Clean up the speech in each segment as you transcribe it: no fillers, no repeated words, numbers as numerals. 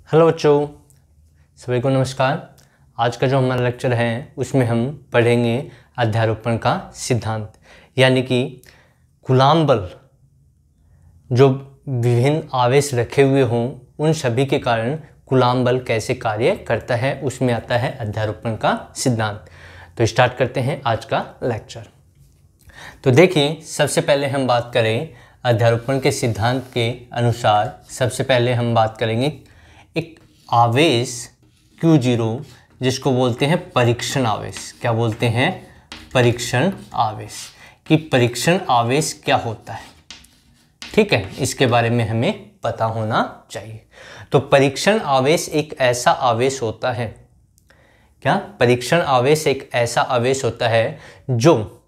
Hello बच्चों, सभी को नमस्कार। आज का जो हमारा लेक्चर है उसमें हम पढ़ेंगे अध्यारोपण का सिद्धांत, यानी कि कूलाम्ब बल जो विभिन्न आवेश रखे हुए हों उन सभी के कारण कूलाम्ब बल कैसे कार्य करता है, उसमें आता है अध्यारोपण का सिद्धांत। तो स्टार्ट करते हैं आज का लेक्चर। तो देखिए, सबसे पहले हम बात करें अध्यारोपण के सिद्धांत के अनुसार। सबसे पहले हम बात करेंगे एक आवेश Q0 जिसको बोलते हैं परीक्षण आवेश। क्या बोलते हैं? परीक्षण आवेश। कि परीक्षण आवेश क्या होता है, ठीक है, इसके बारे में हमें पता होना चाहिए। तो परीक्षण आवेश एक ऐसा आवेश होता है, क्या? परीक्षण आवेश एक ऐसा आवेश होता है जो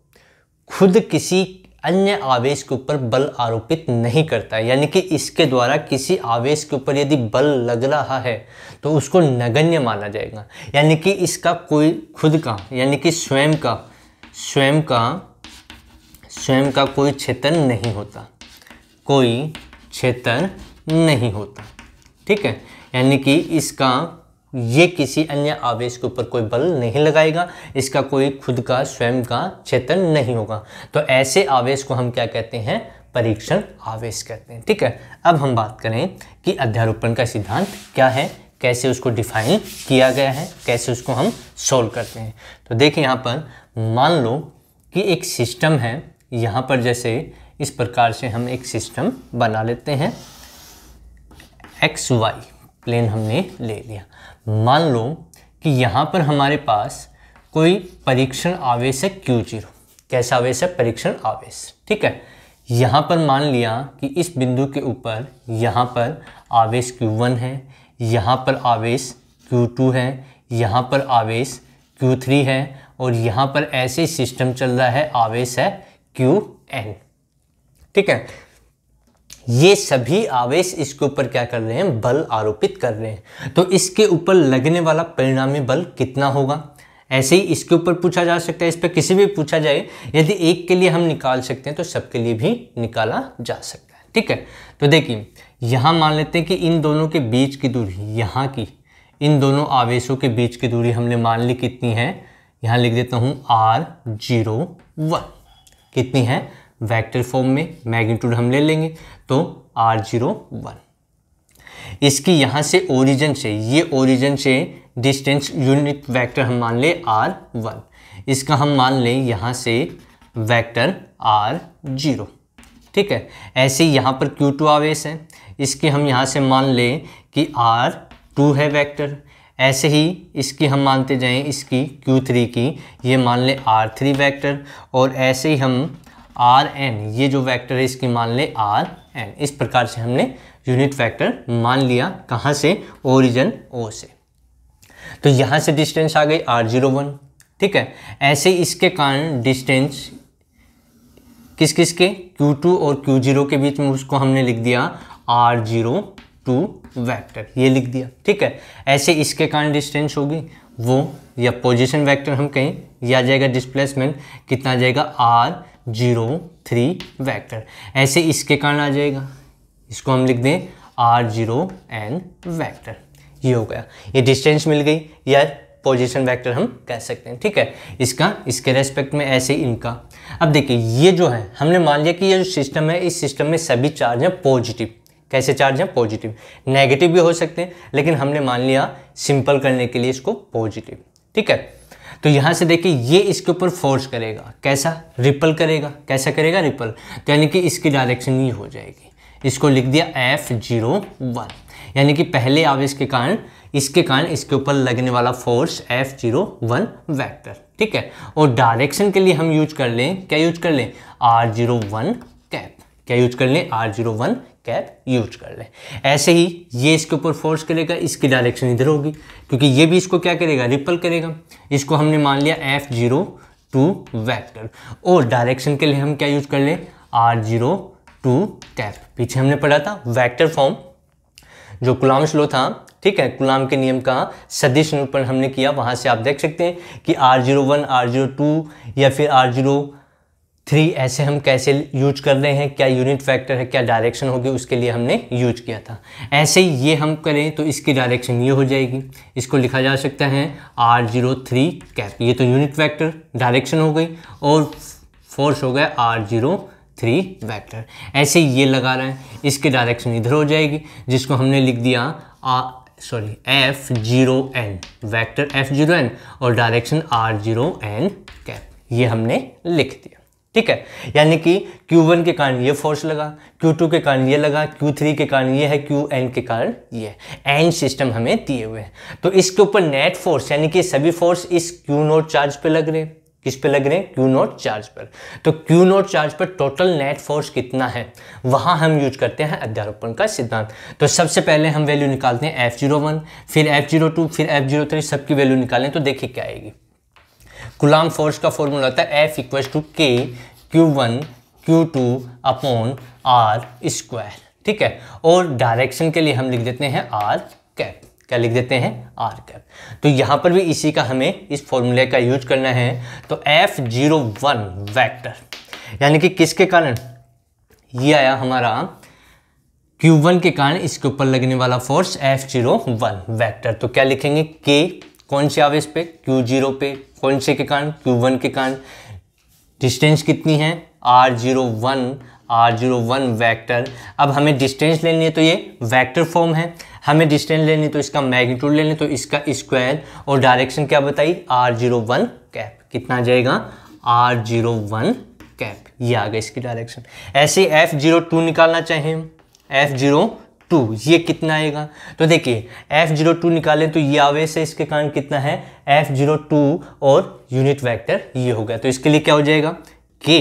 खुद किसी अन्य आवेश के ऊपर बल आरोपित नहीं करता है, यानी कि इसके द्वारा किसी आवेश के ऊपर यदि बल लग रहा है तो उसको नगण्य माना जाएगा, यानी कि इसका कोई खुद का यानी कि स्वयं का कोई क्षेत्र नहीं होता, कोई क्षेत्र नहीं होता, ठीक है। यानी कि इसका ये किसी अन्य आवेश के ऊपर कोई बल नहीं लगाएगा, इसका कोई खुद का स्वयं का क्षेत्र नहीं होगा। तो ऐसे आवेश को हम क्या कहते हैं? परीक्षण आवेश कहते हैं, ठीक है। अब हम बात करें कि अध्यारोपण का सिद्धांत क्या है, कैसे उसको डिफाइन किया गया है, कैसे उसको हम सोल्व करते हैं। तो देखिए, यहाँ पर मान लो कि एक सिस्टम है। यहाँ पर जैसे इस प्रकार से हम एक सिस्टम बना लेते हैं। XY प्लेन हमने ले लिया। मान लो कि यहाँ पर हमारे पास कोई परीक्षण आवेश है Q0। कैसा आवेश है? परीक्षण आवेश, ठीक है। यहाँ पर मान लिया कि इस बिंदु के ऊपर यहाँ पर आवेश Q1 है, यहाँ पर आवेश Q2 है, यहाँ पर आवेश Q3 है और यहाँ पर ऐसे सिस्टम चल रहा है, आवेश है Qn, ठीक है। ये सभी आवेश इसके ऊपर क्या कर रहे हैं? बल आरोपित कर रहे हैं। तो इसके ऊपर लगने वाला परिणामी बल कितना होगा? ऐसे ही इसके ऊपर पूछा जा सकता है, इस पर किसी भी पूछा जाए। यदि एक के लिए हम निकाल सकते हैं तो सबके लिए भी निकाला जा सकता है, ठीक है। तो देखिए, यहाँ मान लेते हैं कि इन दोनों के बीच की दूरी, यहाँ की इन दोनों आवेशों के बीच की दूरी हमने मान ली कितनी है? यहाँ लिख देता हूँ R01। कितनी है? वेक्टर फॉर्म में मैग्नीट्यूड हम ले लेंगे तो R01। इसकी यहाँ से ओरिजिन से, ये ओरिजिन से डिस्टेंस यूनिट वेक्टर हम मान ले R1। इसका हम मान लें यहाँ से वेक्टर R0, ठीक है। ऐसे ही यहाँ पर Q2 आवेश है, इसके हम यहाँ से मान लें कि R2 है वेक्टर। ऐसे ही इसकी हम मानते जाएं, इसकी Q3 की ये मान लें R3 वेक्टर। और ऐसे ही हम Rn, ये जो वेक्टर है इसकी मान ले Rn। इस प्रकार से हमने यूनिट वेक्टर मान लिया। कहाँ से? ओरिजिन O से। तो यहाँ से डिस्टेंस आ गई R01, ठीक है। ऐसे इसके कारण डिस्टेंस किस किस के? Q2 और Q0 के बीच में, उसको हमने लिख दिया R02 वेक्टर, ये लिख दिया, ठीक है। ऐसे इसके कारण डिस्टेंस होगी वो, या पोजीशन वेक्टर हम कहें, या आ जाएगा डिस्प्लेसमेंट, कितना आ जाएगा? R03 vector. ऐसे इसके कारण आ जाएगा, इसको हम लिख दें R0n वेक्टर। ये हो गया, ये डिस्टेंस मिल गई या पोजीशन वेक्टर हम कह सकते हैं, ठीक है। इसका इसके रेस्पेक्ट में, ऐसे इनका। अब देखिए, ये जो है हमने मान लिया कि ये जो सिस्टम है, इस सिस्टम में सभी चार्ज हैं पॉजिटिव। कैसे चार्ज हैं? पॉजिटिव। नेगेटिव भी हो सकते हैं, लेकिन हमने मान लिया सिंपल करने के लिए इसको पॉजिटिव, ठीक है। तो यहाँ से देखिए, ये इसके ऊपर फोर्स करेगा, कैसा? रिपल करेगा। कैसा करेगा? रिपल। तो यानी कि इसकी डायरेक्शन ये हो जाएगी। इसको लिख दिया F01, यानी कि पहले आवेश के कारण इसके ऊपर लगने वाला फोर्स F01 वेक्टर, ठीक है। और डायरेक्शन के लिए हम यूज कर लें, क्या यूज कर लें? R01 cap. क्या यूज कर लें? R01 कैप यूज कर लें। ऐसे ही ये इसके ऊपर फोर्स करेगा, इसकी डायरेक्शन इधर होगी, क्योंकि ये भी इसको क्या करेगा? रिपल करेगा। इसको हमने मान लिया F02 वेक्टर। और डायरेक्शन के लिए हम क्या यूज कर लें? R02 cap. पीछे हमने पढ़ा था वेक्टर फॉर्म, जो कूलाम्ब लॉ था, ठीक है, कूलाम्ब के नियम का सदिश निरूपण हमने किया। वहां से आप देख सकते हैं कि R01, R02 या फिर R03 3 ऐसे हम कैसे यूज कर रहे हैं, क्या यूनिट वेक्टर है, क्या डायरेक्शन होगी, उसके लिए हमने यूज किया था। ऐसे ही ये हम करें तो इसकी डायरेक्शन ये हो जाएगी, इसको लिखा जा सकता है R03 कैप। ये तो यूनिट वेक्टर डायरेक्शन हो गई और फोर्स हो गया R03 वेक्टर। ऐसे ही ये लगा रहे हैं, इसकी डायरेक्शन इधर हो जाएगी, जिसको हमने लिख दिया F0n वेक्टर F0n और डायरेक्शन R0n कैप, ये हमने लिख दिया। ठीक है, यानी कि Q1 के कारण ये फोर्स लगा, Q2 के कारण ये लगा, Q3 के कारण ये है, Qn के कारण ये एन सिस्टम हमें दिए हुए हैं। तो इसके ऊपर नेट फोर्स यानी कि सभी फोर्स इस Q0 चार्ज पे लग रहे हैं। किस पे लग रहे हैं? Q0 चार्ज पर। तो Q0 चार्ज पर टोटल नेट फोर्स कितना है, वहां हम यूज करते हैं अध्यारोपण का सिद्धांत। तो सबसे पहले हम वैल्यू निकालते हैं F01, फिर F02, फिर F03, सबकी वैल्यू निकालें तो देखिए क्या आएगी। कूलम्ब फोर्स का फॉर्मूला होता है F = K Q1 Q2 upon R square. ठीक है, और डायरेक्शन के लिए हम लिख देते हैं R कैप। क्या लिख देते हैं? R cap. तो यहाँ पर भी इसी का हमें इस फॉर्मूले का यूज करना है। तो F01 वेक्टर यानी कि किसके कारण ये आया हमारा, Q1 के कारण इसके ऊपर लगने वाला फोर्स F01 वेक्टर। तो क्या लिखेंगे? K कौन से आवेश पे? Q0 पे। कौन से के कारण? Q1 के कारण। डिस्टेंस कितनी है? R01 vector. अब हमें डिस्टेंस लेनी है तो ये वेक्टर फॉर्म है, हमें डिस्टेंस लेनी है तो इसका मैग्नीट्यूड लेनी है तो इसका स्क्वायर, और डायरेक्शन क्या बताई? R01 cap. कितना आ जाएगा? R01 cap. ये आ गया इसकी डायरेक्शन। ऐसे F02 निकालना चाहें हम, F02 ये कितना आएगा? तो देखिए F02 निकालें तो ये आवेश है, इसके कारण कितना है? F02 और यूनिट वेक्टर ये हो गया। तो इसके लिए क्या हो जाएगा? K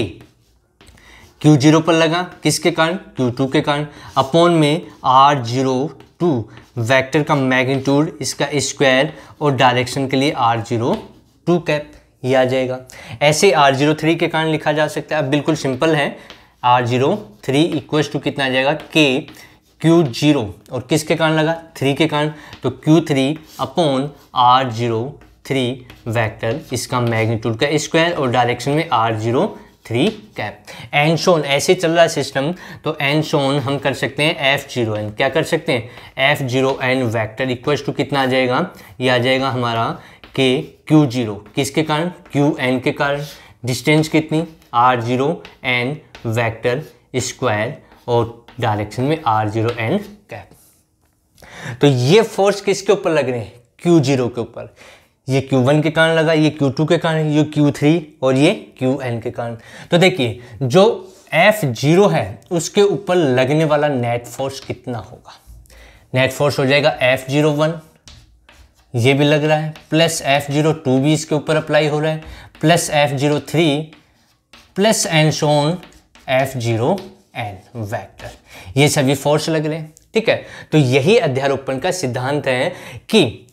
Q0 पर लगा, किसके कारण? Q2 के कारण, अपॉन में R02 वेक्टर का मैग्नीट्यूड, इसका स्क्वायर, और डायरेक्शन के लिए R02 कैप। ये आ जाएगा। ऐसे R03 के कारण लिखा जा सकता है। अब बिल्कुल सिंपल है। R03 = कितना आ जाएगा? K Q0 और किसके कारण लगा? 3 के कारण, तो Q3 अपॉन R03 वेक्टर, इसका मैग्नीट्यूड का स्क्वायर, और डायरेक्शन में R03 कैप। एन शोन ऐसे चल रहा है सिस्टम, तो एन शोन हम कर सकते हैं F0n। क्या कर सकते हैं? F0n वेक्टर = कितना आ जाएगा? ये आ जाएगा हमारा K Q0 किसके कारण? Qn के कारण। डिस्टेंस कितनी? R0n वेक्टर स्क्वायर, और डायरेक्शन में R0n कैप। तो ये फोर्स किसके ऊपर लग रहे हैं? Q0 के ऊपर। ये Q1 के कारण लगा, ये Q2 के कारण, ये Q3 और ये Qn के कारण। तो देखिए जो F0 है उसके ऊपर लगने वाला नेट फोर्स कितना होगा? नेट फोर्स हो जाएगा F01, ये भी लग रहा है, प्लस F02 भी इसके ऊपर अप्लाई हो रहा है, plus F03 plus and so on F0n vector. ये सभी फोर्स लग रहे हैं। ठीक है, तो यही अध्यारोपण का सिद्धांत है कि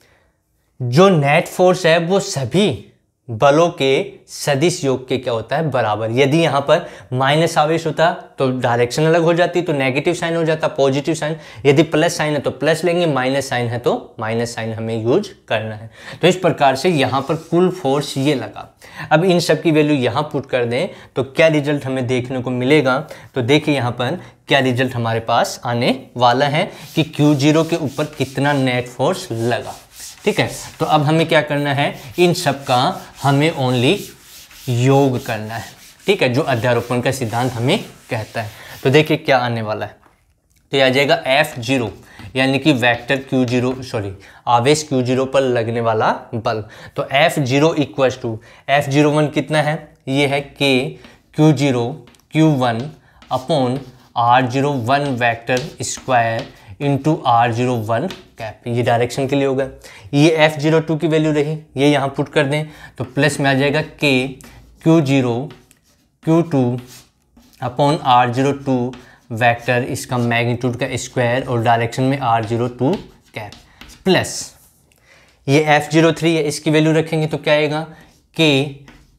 जो नेट फोर्स है वो सभी बलों के सदिश योग के क्या होता है? बराबर। यदि यहाँ पर माइनस आवेश होता तो डायरेक्शन अलग हो जाती, तो नेगेटिव साइन हो जाता, पॉजिटिव साइन। यदि प्लस साइन है तो प्लस लेंगे, माइनस साइन है तो माइनस साइन हमें यूज करना है। तो इस प्रकार से यहाँ पर कुल फोर्स ये लगा। अब इन सब की वैल्यू यहाँ पुट कर दें तो क्या रिजल्ट हमें देखने को मिलेगा? तो देखिए यहाँ पर क्या रिजल्ट हमारे पास आने वाला है कि Q0 के ऊपर कितना नेट फोर्स लगा। ठीक है, तो अब हमें क्या करना है? इन सब का हमें ओनली योग करना है। ठीक है, जो अध्यारोपण का सिद्धांत हमें कहता है। तो देखिए क्या आने वाला है। तो यह आ जाएगा F0 यानी कि वेक्टर आवेश Q0 पर लगने वाला बल। तो F0 = F01 कितना है? ये है K Q0 Q1 upon R01 vector square into R01 cap. ये डायरेक्शन के लिए होगा। ये F02 की वैल्यू रही, ये यहाँ पुट कर दें तो प्लस में आ जाएगा K Q0 Q2 upon R02 vector, इसका मैग्नीट्यूड का स्क्वायर, और डायरेक्शन में R02 कैप, प्लस ये F03 है, इसकी वैल्यू रखेंगे तो क्या आएगा? K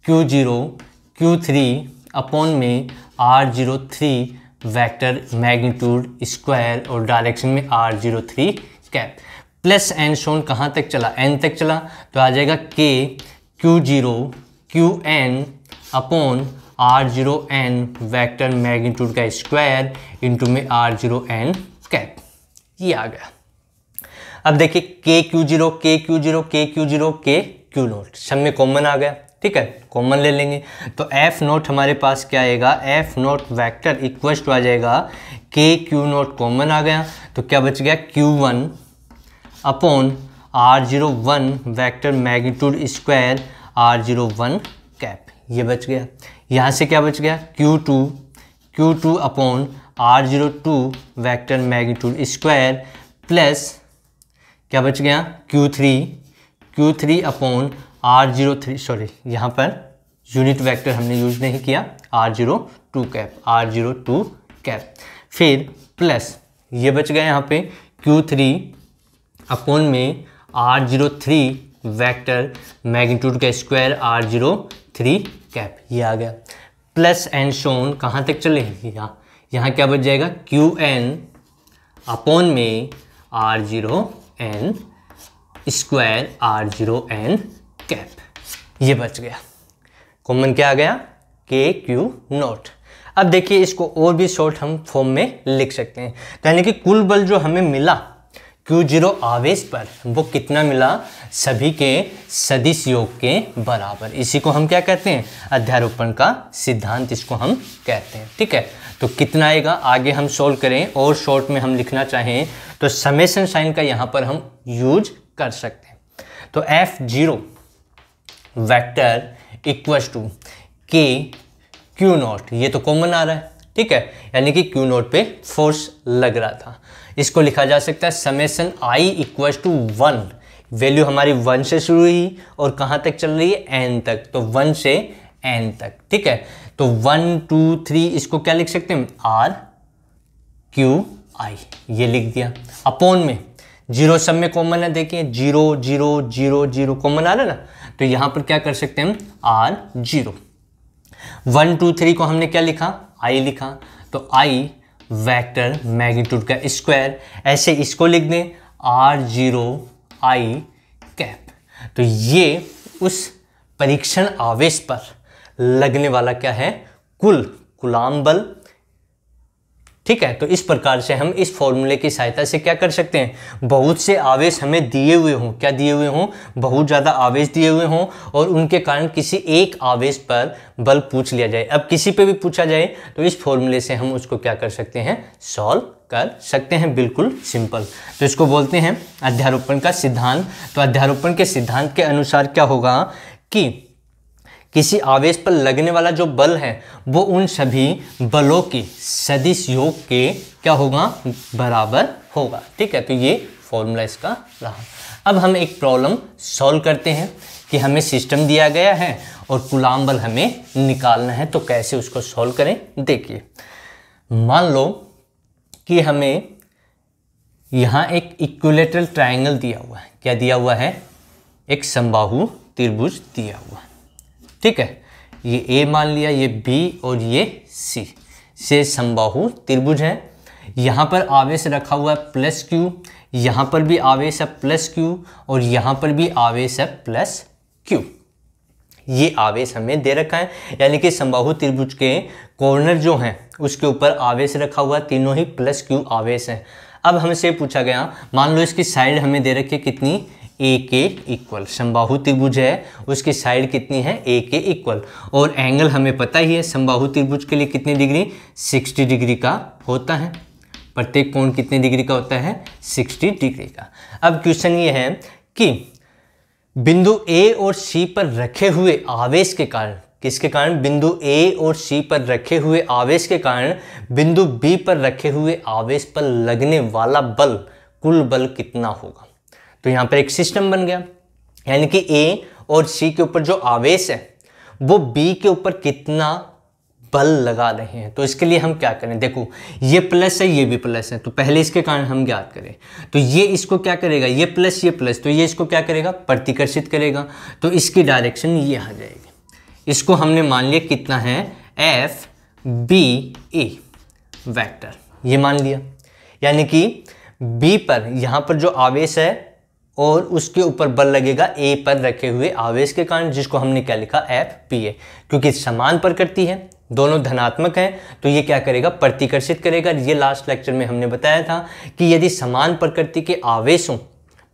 Q0 Q3 अपॉन में R03 वेक्टर मैग्नीट्यूड स्क्वायर, और डायरेक्शन में R03 cap, plus and shown कहाँ तक चला? n तक चला, तो आ जाएगा K Q0 Qn upon r0n vector magnitude का स्क्वायर इंटू में r0n कैप, ये आ गया। अब देखिए KQ0 KQ0 KQ0 KQ0 सब में कॉमन आ गया, ठीक है, कॉमन ले लेंगे तो एफ नोट हमारे पास क्या आएगा, F net vector equals to आ जाएगा KQ0 कॉमन आ गया तो क्या बच गया Q1 upon R01 vector magnitude square R01 cap, ये बच गया। यहाँ से क्या बच गया Q2 upon R02 vector magnitude square plus क्या बच गया Q3 अपॉन R03, सॉरी यहाँ पर यूनिट वेक्टर हमने यूज नहीं किया, R02 कैप, फिर प्लस ये बच गया यहाँ पे Q3 अपॉन में R03 वेक्टर मैग्नीट्यूड का स्क्वायर R03 कैप, ये आ गया। प्लस एंड शोन कहाँ तक चले, यहाँ क्या बच जाएगा Qn अपॉन में R0n स्क्वायर R0n कैप, ये बच गया। कॉमन क्या आ गया KQ0। अब देखिए इसको और भी शॉर्ट हम फॉर्म में लिख सकते हैं, यानी कि कुल बल जो हमें मिला Q0 आवेश पर वो कितना मिला, सभी के सदिश योग के बराबर। इसी को हम क्या कहते हैं, अध्यारोपण का सिद्धांत इसको हम कहते हैं, ठीक है। तो कितना आएगा आगे हम सोल्व करें, और शॉर्ट में हम लिखना चाहें तो समेशन साइन का यहाँ पर हम यूज कर सकते हैं। तो F0 vector equals to KQ0, ये तो कॉमन आ रहा है, ठीक है, यानी कि Q0 पे फोर्स लग रहा था। इसको लिखा जा सकता है summation I equals to 1, value हमारी 1 से शुरू हुई और कहाँ तक चल रही है n तक, तो 1 से n तक, ठीक है। तो 1 2 3 इसको क्या लिख सकते हैं RQI, ये लिख दिया। अपॉन में 0 सब में कॉमन है, देखिए 0 0 0 0 कॉमन आ रहा है ना, तो यहाँ पर क्या कर सकते हैं हम R0। 1 2 3 को हमने क्या लिखा I लिखा, तो I वेक्टर मैग्नीट्यूड का स्क्वायर, ऐसे इसको लिख दें R0I कैप। तो ये उस परीक्षण आवेश पर लगने वाला क्या है, कूलाम बल, ठीक है। तो इस प्रकार से हम इस फॉर्मूले की सहायता से क्या कर सकते हैं, बहुत से आवेश हमें दिए हुए हों, क्या दिए हुए हों, बहुत ज़्यादा आवेश दिए हुए हों और उनके कारण किसी एक आवेश पर बल पूछ लिया जाए। अब किसी पे भी पूछा जाए तो इस फॉर्मूले से हम उसको क्या कर सकते हैं, सॉल्व कर सकते हैं, बिल्कुल सिंपल। तो इसको बोलते हैं अध्यारोपण का सिद्धांत। तो अध्यारोपण के सिद्धांत के अनुसार क्या होगा कि किसी आवेश पर लगने वाला जो बल है वो उन सभी बलों की सदिश योग के क्या होगा, बराबर होगा, ठीक है। तो ये फॉर्मूला इसका रहा। अब हम एक प्रॉब्लम सॉल्व करते हैं कि हमें सिस्टम दिया गया है और कूलाम बल हमें निकालना है, तो कैसे उसको सॉल्व करें। देखिए मान लो कि हमें यहाँ एक इक्विलेटरल ट्रायंगल दिया हुआ है, क्या दिया हुआ है, एक समबाहु त्रिभुज दिया हुआ है, ठीक है। ये A मान लिया, ये B और ये C से समबाहु त्रिभुज है। यहाँ पर आवेश रखा हुआ है +Q, यहाँ पर भी आवेश है +Q और यहाँ पर भी आवेश है +Q। ये आवेश हमें दे रखा है, यानी कि समबाहु त्रिभुज के कॉर्नर जो हैं उसके ऊपर आवेश रखा हुआ, तीनों ही +Q आवेश हैं। अब हमसे पूछा गया, मान लो इसकी साइड हमें दे रखी है कितनी, A के इक्वल, समबाहु त्रिभुज है उसकी साइड कितनी है, A के इक्वल, और एंगल हमें पता ही है समबाहु त्रिभुज के लिए कितनी डिग्री, 60 डिग्री का होता है। प्रत्येक कोण कितने डिग्री का होता है, 60 डिग्री का। अब क्वेश्चन ये है कि बिंदु A और C पर रखे हुए आवेश के कारण, किसके कारण, बिंदु A और C पर रखे हुए आवेश के कारण बिंदु B पर रखे हुए आवेश पर लगने वाला बल, कुल बल कितना होगा। तो यहाँ पर एक सिस्टम बन गया, यानी कि A और C के ऊपर जो आवेश है वो B के ऊपर कितना बल लगा रहे हैं। तो इसके लिए हम क्या करें, देखो ये प्लस है, ये भी प्लस है, तो पहले इसके कारण हम ज्ञात करें। तो ये इसको क्या करेगा, ये प्लस ये प्लस, तो ये इसको क्या करेगा, प्रतिकर्षित करेगा, तो इसकी डायरेक्शन ये आ जाएगी। इसको हमने मान लिया कितना है, FBA वेक्टर, ये मान लिया, यानी कि B पर यहाँ पर जो आवेश है और उसके ऊपर बल लगेगा ए पर रखे हुए आवेश के कारण, जिसको हमने क्या लिखा, एफ पी ए। क्योंकि समान प्रकृति है, दोनों धनात्मक हैं, तो ये क्या करेगा, प्रतिकर्षित करेगा। ये लास्ट लेक्चर में हमने बताया था कि यदि समान प्रकृति के आवेश हों,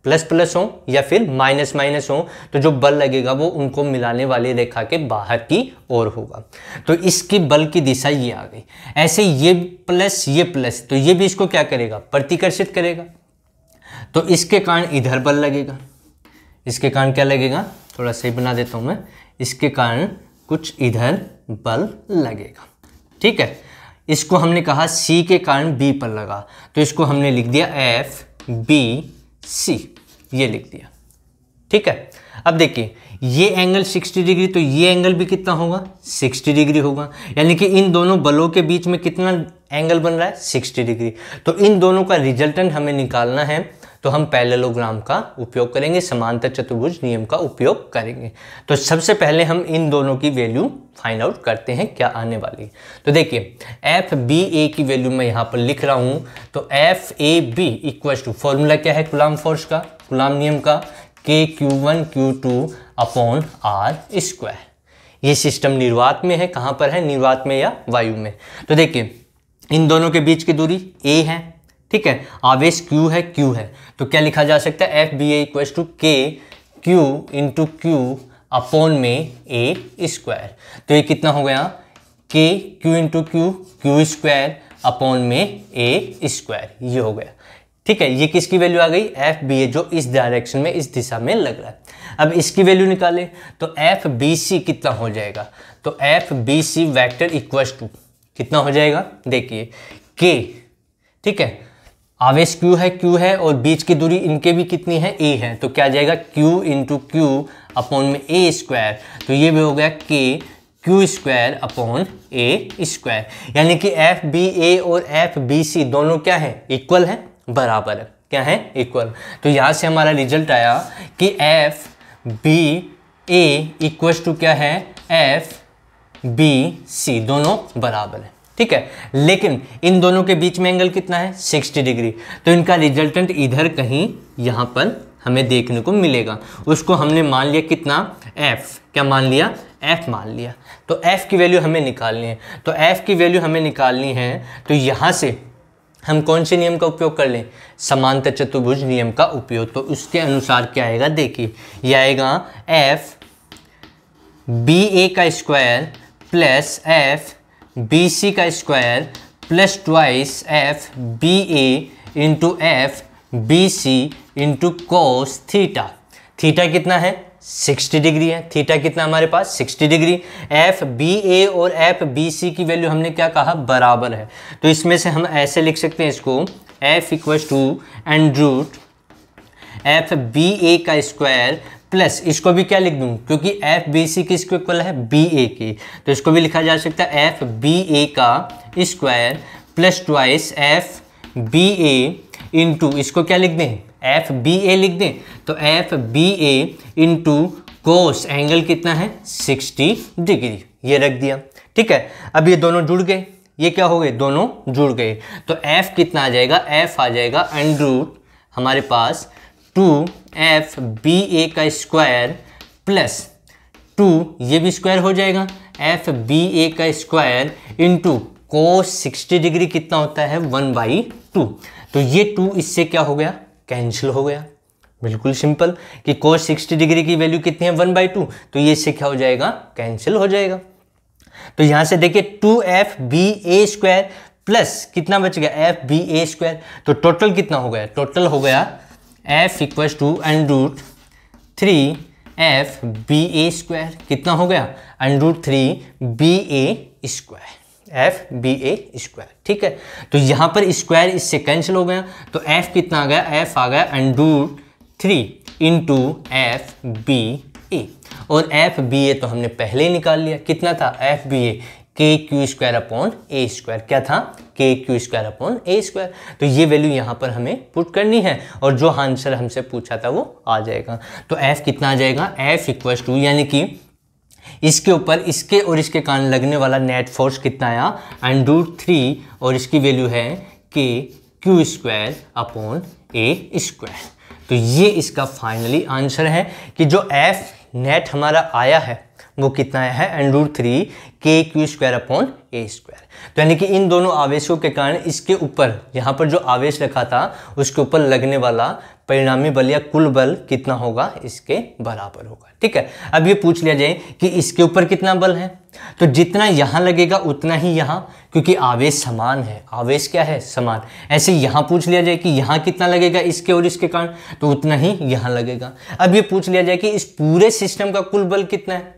प्लस प्लस हो या फिर माइनस माइनस हो, तो जो बल लगेगा वो उनको मिलाने वाली रेखा के बाहर की ओर होगा। तो इसकी बल की दिशा ये आ गई। ऐसे ये प्लस, तो ये भी इसको क्या करेगा, प्रतिकर्षित करेगा। तो इसके कारण इधर बल लगेगा, इसके कारण क्या लगेगा, थोड़ा सही बना देता हूं मैं, इसके कारण कुछ इधर बल लगेगा। ठीक है, इसको हमने कहा C के कारण B पर लगा, तो इसको हमने लिख दिया FBC, ये लिख दिया। ठीक है, अब देखिए ये एंगल 60 डिग्री, तो ये एंगल भी कितना होगा, 60 डिग्री होगा। यानी कि इन दोनों बलों के बीच में कितना एंगल बन रहा है, 60 डिग्री। तो इन दोनों का रिजल्टेंट हमें निकालना है, तो हम पैरेललोग्राम का उपयोग करेंगे, समांतर चतुर्भुज नियम का उपयोग करेंगे। तो सबसे पहले हम इन दोनों की वैल्यू फाइंड आउट करते हैं क्या आने वाली। तो देखिए FBA की वैल्यू मैं यहाँ पर लिख रहा हूँ, तो FAB इक्वल टू, फॉर्मूला क्या है कूलॉम फोर्स का, कूलॉम नियम का, KQ1 Q2 upon R square. ये सिस्टम निर्वात में है, कहाँ पर है, निर्वात में या वायु में। तो देखिए इन दोनों के बीच की दूरी a है, ठीक है, आवेश Q है, तो क्या लिखा जा सकता है, FBA equal to KQ into Q upon में A स्क्वायर। तो ये कितना हो गया, KQ into Q square upon में A स्क्वायर, ये हो गया। ठीक है, ये किसकी वैल्यू आ गई, FBA, जो इस डायरेक्शन में, इस दिशा में लग रहा है। अब इसकी वैल्यू निकालें, तो FBC कितना हो जाएगा, तो FBC वेक्टर इक्वल टू कितना हो जाएगा, देखिए K, ठीक है, आवेश Q है और बीच की दूरी इनके भी कितनी है, A है, तो क्या आ जाएगा, Q इंटू Q अपॉन में A स्क्वायर। तो ये भी हो गया KQ square upon A square. यानी कि FBA और FBC दोनों क्या है, इक्वल है, बराबर है, क्या है, इक्वल। तो यहाँ से हमारा रिजल्ट आया कि FBA इक्वल टू क्या है, FBC, दोनों बराबर है। ठीक है, लेकिन इन दोनों के बीच में एंगल कितना है, 60 डिग्री। तो इनका रिजल्टेंट इधर कहीं यहाँ पर हमें देखने को मिलेगा। उसको हमने मान लिया कितना, F, क्या मान लिया, F मान लिया। तो F की वैल्यू हमें निकालनी है, तो F की वैल्यू हमें निकालनी है, तो यहाँ से हम कौन से नियम का उपयोग कर लें, समांतर चतुर्भुज नियम का उपयोग। तो उसके अनुसार क्या आएगा, देखिए ये आएगा FBA का स्क्वायर प्लस FBC का square plus twice FBA into FBC into cos theta. Theta कितना है, 60 डिग्री है, थीटा कितना हमारे पास, 60 डिग्री। FBA और FBC की वैल्यू हमने क्या कहा, बराबर है। तो इसमें से हम ऐसे लिख सकते हैं इसको, F equal to under root FBA का स्क्वायर प्लस, इसको भी क्या लिख दूं, क्योंकि FBC किसको इक्वल है, BA की, तो इसको भी लिखा जा सकता है FBA का square plus twice FBA into, इसको क्या लिख दें, FBA लिख दें, तो FBA इंटू कोस एंगल कितना है, 60 डिग्री, ये रख दिया। ठीक है, अब ये दोनों जुड़ गए, ये क्या हो गए, दोनों जुड़ गए। तो F कितना आ जाएगा, F आ जाएगा अंडर रूट हमारे पास 2FBA का स्क्वायर प्लस 2, ये भी स्क्वायर हो जाएगा, FBA का स्क्वायर इंटू कोस 60 डिग्री कितना होता है, 1/2। तो ये 2 इससे क्या हो गया, कैंसिल हो गया। बिल्कुल सिंपल कि कोस 60 डिग्री की वैल्यू कितनी है, 1/2, तो ये इससे क्या हो जाएगा, कैंसिल हो जाएगा। तो यहाँ से देखिए 2FBA स्क्वायर प्लस कितना बच गया, FBA स्क्वायर, तो टोटल कितना हो गया, टोटल हो गया F equal to under root 3FBA square, कितना हो गया, under root 3BA square, FBA square. ठीक है, तो यहाँ पर स्क्वायर इससे कैंसिल हो गया, तो F कितना आ गया, F आ गया अंडर रूट 3 इंटू FBA, और FBA तो हमने पहले ही निकाल लिया, कितना था FBA, KQ square upon A square, क्या था, KQ square upon A square. तो ये वैल्यू यहाँ पर हमें पुट करनी है, और जो आंसर हमसे पूछा था वो आ जाएगा। तो F कितना आ जाएगा, F इक्वल टू, यानी कि इसके ऊपर इसके और इसके कारण लगने वाला नेट फोर्स कितना आया, अंडर रूट 3, और इसकी वैल्यू है KQ square upon A square. तो ये इसका फाइनली आंसर है कि जो एफ नेट हमारा आया है वो कितना है √3 kq²/a²। तो यानी कि इन दोनों आवेशों के कारण इसके ऊपर यहाँ पर जो आवेश रखा था उसके ऊपर लगने वाला परिणामी बल या कुल बल कितना होगा, इसके बराबर होगा। ठीक है, अब ये पूछ लिया जाए कि इसके ऊपर कितना बल है, तो जितना यहाँ लगेगा उतना ही यहाँ, क्योंकि आवेश समान है, आवेश क्या है समान। ऐसे यहाँ पूछ लिया जाए कि यहाँ कितना लगेगा इसके और इसके कारण, तो उतना ही यहाँ लगेगा। अब ये पूछ लिया जाए कि इस पूरे सिस्टम का कुल बल कितना है,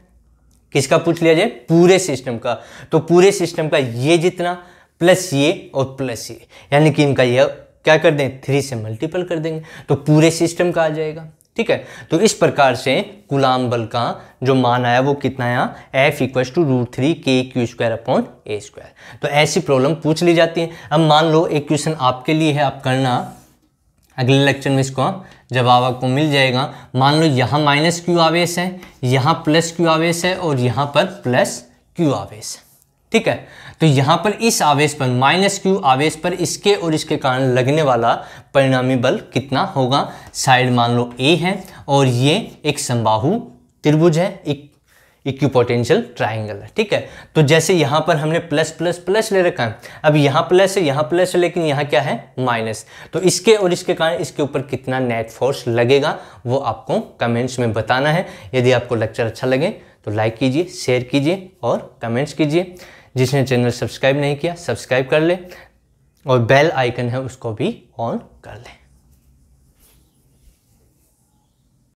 किसका पूछ लिया जाए, पूरे सिस्टम का। तो पूरे सिस्टम का ये जितना प्लस ये और प्लस ये, यानी कि इनका ये क्या कर दें 3 से मल्टीपल कर देंगे तो पूरे सिस्टम का आ जाएगा। ठीक है, तो इस प्रकार से कूलाम बल का जो मान आया वो कितना आया, F = √3 kq²/a²। तो ऐसी प्रॉब्लम पूछ ली जाती है। अब मान लो एक क्वेश्चन आपके लिए है, आप करना अगले लेक्चर में इसको जवाब आपको मिल जाएगा। मान लो यहाँ -q आवेश है, यहाँ +q आवेश है और यहाँ पर +q आवेश है। ठीक है, तो यहाँ पर इस आवेश पर -q आवेश पर इसके और इसके कारण लगने वाला परिणामी बल कितना होगा। साइड मान लो A है और ये एक समबाहु त्रिभुज है, एक इक्विपोटेंशियल ट्राइंगल है। ठीक है, तो जैसे यहाँ पर हमने प्लस प्लस प्लस ले रखा है, अब यहाँ प्लस है यहाँ प्लस है, लेकिन यहाँ क्या है माइनस, तो इसके और इसके कारण इसके ऊपर कितना नेट फोर्स लगेगा वो आपको कमेंट्स में बताना है। यदि आपको लेक्चर अच्छा लगे तो लाइक कीजिए, शेयर कीजिए और कमेंट्स कीजिए। जिसने चैनल सब्सक्राइब नहीं किया सब्सक्राइब कर ले और बेल आइकन है उसको भी ऑन कर ले।